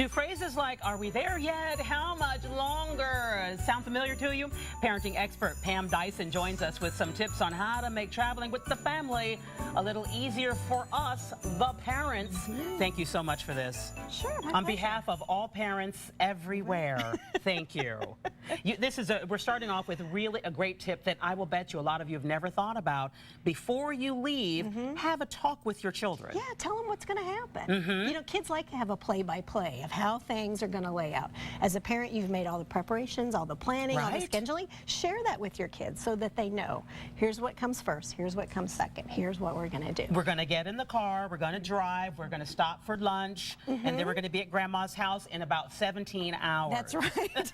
Do phrases like, are we there yet? How much longer? Sound familiar to you? Parenting expert Pam Dyson joins us with some tips on how to make traveling with the family a little easier for us, the parents. Thank you so much for this. Sure, my On pleasure. behalf of all parents everywhere, thank you. We're starting off with really a great tip that I will bet you a lot of you have never thought about. Before you leave, have a talk with your children. Yeah, tell them what's going to happen. You know, kids like to have a play-by-play of how things are going to lay out. As a parent, you've made all the preparations, all the planning, all the Right. scheduling. Share that with your kids so that they know, here's what comes first, here's what comes second, here's what we're going to do. We're going to get in the car, we're going to drive, we're going to stop for lunch, and then we're going to be at Grandma's house in about 17 hours. That's right.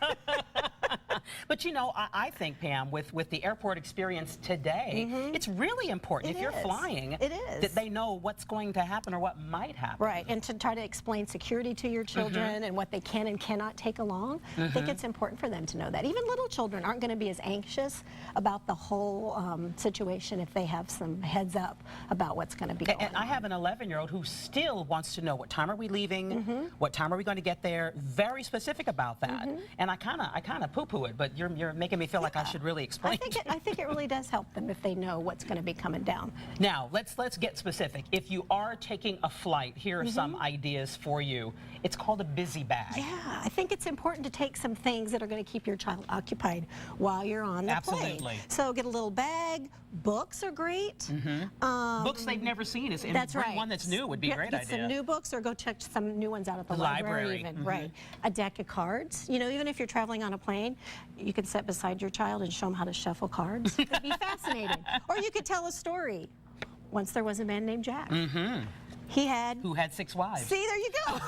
But you know, I think, Pam, with the airport experience today, it's really important It if you're is. flying It is. that they know what's going to happen or what might happen. Right, and to try to explain security to your children and what they can and cannot take along, I think it's important for them to know that. Even little children aren't going to be as anxious about the whole situation if they have some heads up about what's going to be going And on. I have an 11-year-old who still wants to know what time are we leaving, what time are we going to get there, very specific about that. And I kind of poo-poo it, but you're making me feel like I should really explain. I think it really does help them if they know what's going to be coming down. Now, let's get specific. If you are taking a flight, here are some ideas for you. It's called a busy bag. Yeah, I think it's important to take some things that are going to keep your child occupied while you're on the plane. Absolutely. So get a little bag. Books are great. Books they've never seen is That's bring right. one that's new would be a great Get idea. some new books or go check some new ones out at the Library. even. Right. A deck of cards. You know, even if you're traveling on a plane, you can sit beside your child and show them how to shuffle cards. It'd be fascinating. Or you could tell a story. Once there was a man named Jack. He had... Who had 6 wives. See, there you go.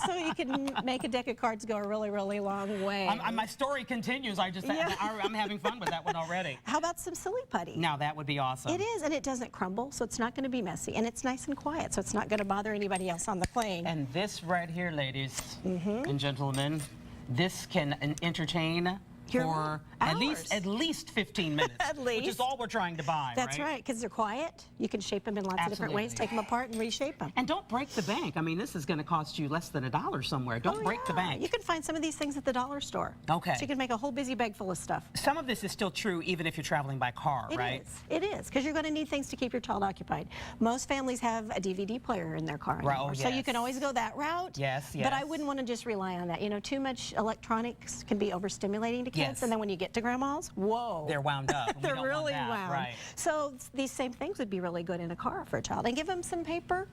So you can make a deck of cards go a really, really long way. My story continues. I'm having fun with that one already. How about some silly putty? Now that would be awesome. It is, and it doesn't crumble, so it's not going to be messy. And it's nice and quiet, so it's not going to bother anybody else on the plane. And this right here, ladies and gentlemen, this can entertain Your for hours. at least 15 minutes. At Which is least. all we're trying to buy, That's right, because they're quiet. You can shape them in lots of different ways, Absolutely. take them apart and reshape them. And don't break the bank. I mean, this is going to cost you less than $1 somewhere. Don't break the bank. You can find some of these things at the dollar store. Okay. So you can make a whole busy bag full of stuff. Some of this is still true even if you're traveling by car, right? It is, because you're going to need things to keep your child occupied. Most families have a DVD player in their car Right, anymore, oh, so you yes. can always go that route. Yes, But I yes. wouldn't want to just rely on that. You know, too much electronics can be overstimulating to kids, Yes. and then when you get to grandma's, whoa. They're wound up. and we They're don't want really that, wound. Right. So these same things would be really good in a car for a child. And give them some paper,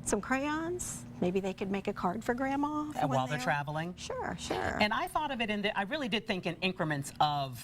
some crayons. Maybe they could make a card for grandma for when While they're traveling. Sure, sure. And I thought of it I really did think in increments of,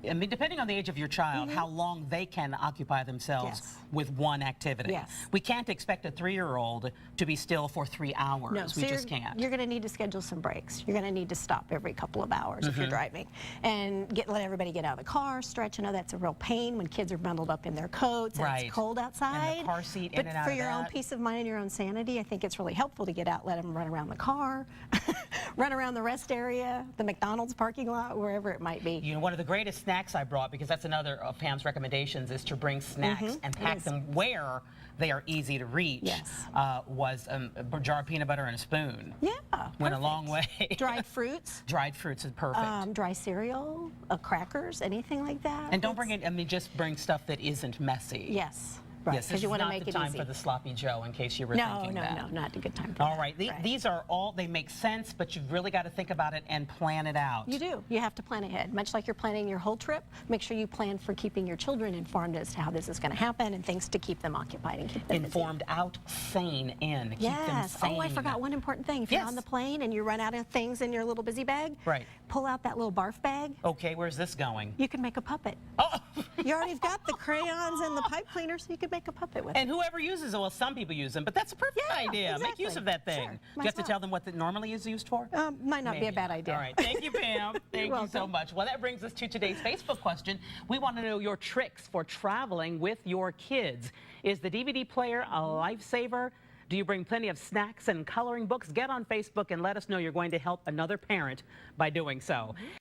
I mean, depending on the age of your child, how long they can occupy themselves Yes. with one activity. Yes. We can't expect a 3-year-old to be still for 3 hours. No, We so just can't. You're going to need to schedule some breaks. You're going to need to stop every couple of hours if you're driving, and let everybody get out of the car, stretch. I know that's a real pain when kids are bundled up in their coats and Right. it's cold outside. And the car seat but in and out for of your own that. peace of mind and your own sanity, I think it's really helpful to get out, let them run around the car, run around the rest area, the McDonald's parking lot, wherever it might be. You know, one of the greatest snacks I brought, because that's another of Pam's recommendations, is to bring snacks and pack is. them where they are easy to reach. Yes. Was a jar of peanut butter and a spoon. Yeah, Went a perfect. long way. Dried fruits, Dried fruits is perfect. dry cereal, crackers, anything like that. And don't bring it, I mean, just bring stuff that isn't messy. Yes, right, Yes, because this you is want to not make the it time easy. for the sloppy Joe, in case you were No, thinking no, that. no, not a good time for All that. right, these are all, they make sense, but you've really got to think about it and plan it out. You do. You have to plan ahead. Much like you're planning your whole trip, make sure you plan for keeping your children informed as to how this is going to happen and things to keep them occupied and keep them busy. Informed out, sane in. Keep them Yes. sane. Oh, I forgot one important thing. If you're Yes. on the plane and you run out of things in your little busy bag, Right. pull out that little barf bag. Okay, where's this going? You can make a puppet. Oh! You already got the crayons and the pipe cleaner, so you could make a puppet with it. And whoever uses it, well, some people use them, but that's a perfect Yeah, idea. Make exactly. use of that thing. Sure, Do you have to myself. tell them what it normally is used for? Might not be a Maybe. bad idea. All right. Thank you, Pam. Thank you so welcome. much. Well, that brings us to today's Facebook question. We want to know your tricks for traveling with your kids. Is the DVD player a lifesaver? Do you bring plenty of snacks and coloring books? Get on Facebook and let us know you're going to help another parent by doing so.